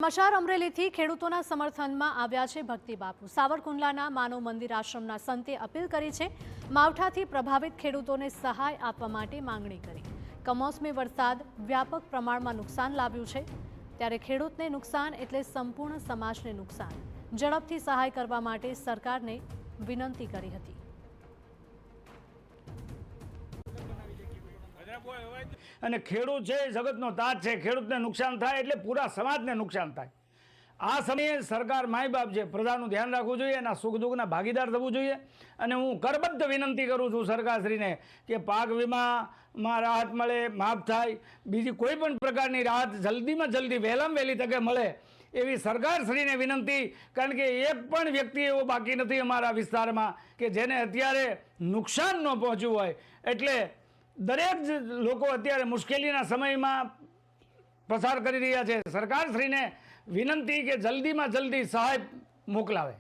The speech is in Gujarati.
સમાચાર અમરેલીથી ખેડૂતોના સમર્થનમાં આવ્યા છે ભક્તિ બાપુ। સાવરકુંડલાના માનવ મંદિર આશ્રમના સંતે અપીલ કરી છે। માવઠાથી પ્રભાવિત ખેડૂતોને સહાય આપવા માટે માંગણી કરી। કમોસમી વરસાદ વ્યાપક પ્રમાણમાં નુકસાન લાવ્યું છે, ત્યારે ખેડૂતને નુકસાન એટલે સંપૂર્ણ સમાજને નુકસાન। ઝડપથી સહાય કરવા માટે સરકારને વિનંતી કરી હતી। અને ખેડૂત છે જગતનો તાજ છે। ખેડૂતને નુકસાન થાય એટલે પૂરા સમાજને નુકસાન થાય। આ સમયે સરકાર માય બાપ છે, પ્રજાનું ધ્યાન રાખવું જોઈએ, એના સુખ દુઃખના ભાગીદાર થવું જોઈએ। અને હું કરબદ્ધ વિનંતી કરું છું સરકારશ્રીને કે પાક વીમામાં રાહત મળે, માફ થાય, બીજી કોઈ પણ પ્રકારની રાહત જલ્દીમાં જલ્દી વહેલામાં વહેલી તકે મળે એવી સરકારશ્રીને વિનંતી। કારણ કે એક પણ વ્યક્તિ એવો બાકી નથી અમારા વિસ્તારમાં કે જેને અત્યારે નુકસાન ન પહોંચ્યું હોય। એટલે દરેક લોકો અત્યારે મુશ્કેલીના સમયમાં પસાર કરી રહ્યા છે। સરકારશ્રીને વિનંતી કે જલ્દીમાં જલ્દી સહાય મોકલાવે।